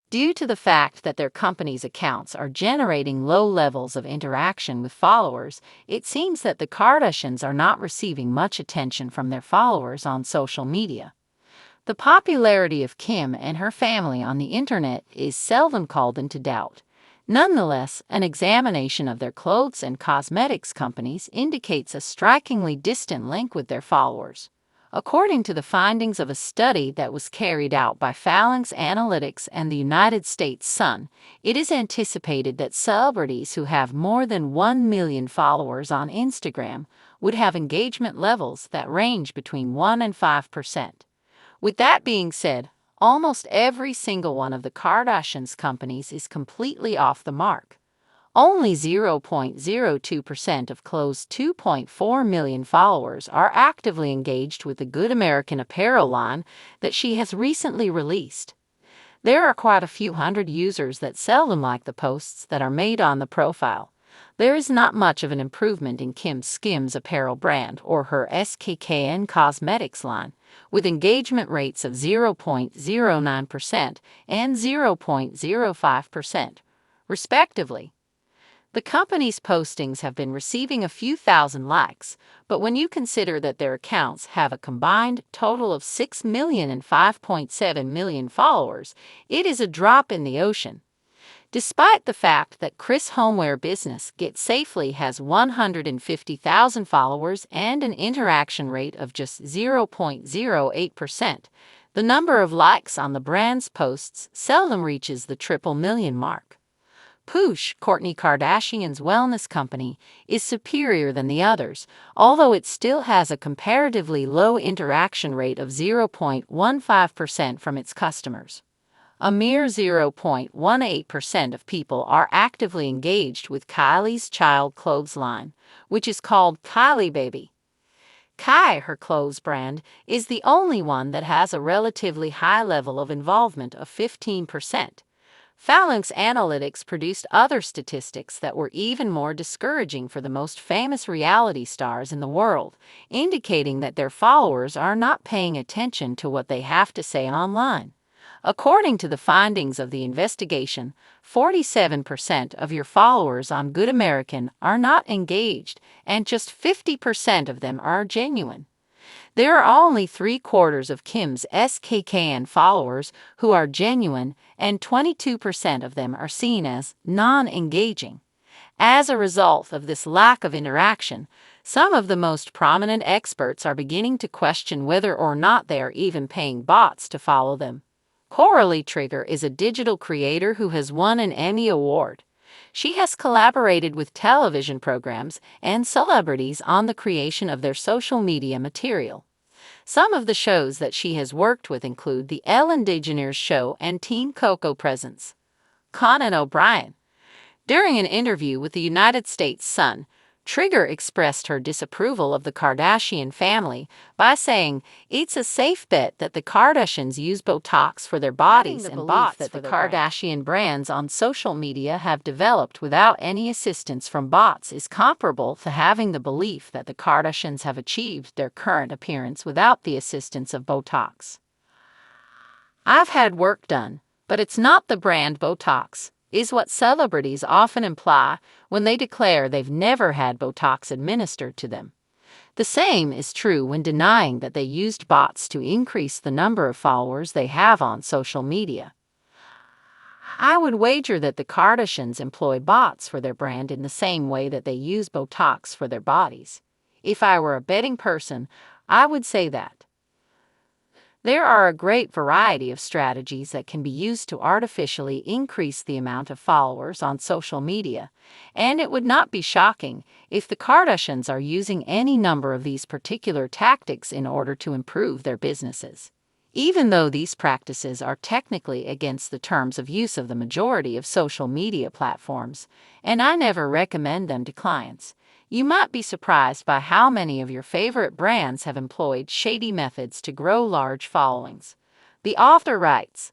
Due to the fact that their company's accounts are generating low levels of interaction with followers, it seems that the Kardashians are not receiving much attention from their followers on social media. The popularity of Kim and her family on the internet is seldom called into doubt. Nonetheless, an examination of their clothes and cosmetics companies indicates a strikingly distant link with their followers. According to the findings of a study that was carried out by Phalanx Analytics and the United States Sun, it is anticipated that celebrities who have more than 1 million followers on Instagram would have engagement levels that range between 1 and 5%. With that being said, almost every single one of the Kardashians' companies is completely off the mark. Only 0.02% of Khloe's 2.4 million followers are actively engaged with the Good American apparel line that she has recently released. There are quite a few hundred users that seldom like the posts that are made on the profile. There is not much of an improvement in Kim Skims apparel brand or her SKKN cosmetics line, with engagement rates of 0.09% and 0.05%, respectively. The company's postings have been receiving a few thousand likes, but when you consider that their accounts have a combined total of 6 million and 5.7 million followers, it is a drop in the ocean. Despite the fact that Kris homeware business Get Safely has 150,000 followers and an interaction rate of just 0.08%, the number of likes on the brand's posts seldom reaches the triple million mark. Poosh, Kourtney Kardashian's wellness company, is superior than the others, although it still has a comparatively low interaction rate of 0.15% from its customers. A mere 0.18% of people are actively engaged with Kylie's child clothes line, which is called Kylie Baby. Kai, her clothes brand, is the only one that has a relatively high level of involvement of 15%. Phalanx Analytics produced other statistics that were even more discouraging for the most famous reality stars in the world, indicating that their followers are not paying attention to what they have to say online. According to the findings of the investigation, 47% of your followers on Good American are not engaged, and just 50% of them are genuine. There are only 3/4 of Kim's SKKN followers who are genuine, and 22% of them are seen as non-engaging. As a result of this lack of interaction, some of the most prominent experts are beginning to question whether or not they are even paying bots to follow them. Coralie Trigger is a digital creator who has won an Emmy Award. She has collaborated with television programs and celebrities on the creation of their social media material. Some of the shows that she has worked with include The Ellen DeGeneres Show and Team Coco Presents. Conan O'Brien. During an interview with the United States Sun, Trigger expressed her disapproval of the Kardashian family by saying it's a safe bet that the Kardashians use Botox for their bodies and bots that the Kardashian brands on social media have developed without any assistance from bots is comparable to having the belief that the Kardashians have achieved their current appearance without the assistance of Botox. I've had work done, but it's not the brand Botox, is what celebrities often imply when they declare they've never had Botox administered to them. The same is true when denying that they used bots to increase the number of followers they have on social media. I would wager that the Kardashians employ bots for their brand in the same way that they use Botox for their bodies. If I were a betting person, I would say that. There are a great variety of strategies that can be used to artificially increase the amount of followers on social media, and it would not be shocking if the Kardashians are using any number of these particular tactics in order to improve their businesses. Even though these practices are technically against the terms of use of the majority of social media platforms, and I never recommend them to clients, you might be surprised by how many of your favorite brands have employed shady methods to grow large followings. The author writes,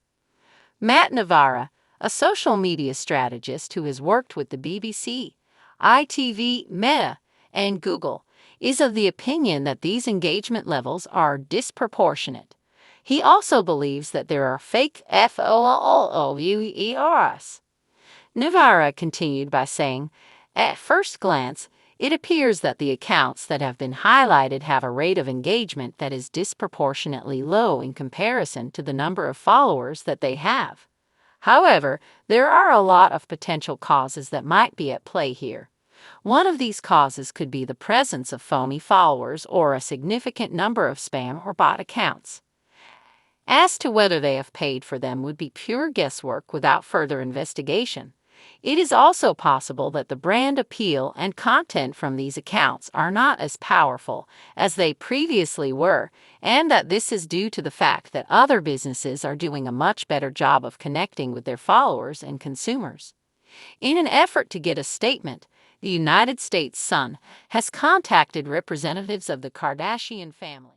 Matt Navarra, a social media strategist who has worked with the BBC, ITV, Meta, and Google, is of the opinion that these engagement levels are disproportionate. He also believes that there are fake followers. Navarra continued by saying, "At first glance, it appears that the accounts that have been highlighted have a rate of engagement that is disproportionately low in comparison to the number of followers that they have. However, there are a lot of potential causes that might be at play here. One of these causes could be the presence of phony followers or a significant number of spam or bot accounts. As to whether they have paid for them would be pure guesswork without further investigation. It is also possible that the brand appeal and content from these accounts are not as powerful as they previously were, and that this is due to the fact that other businesses are doing a much better job of connecting with their followers and consumers." In an effort to get a statement, the United States Sun has contacted representatives of the Kardashian family.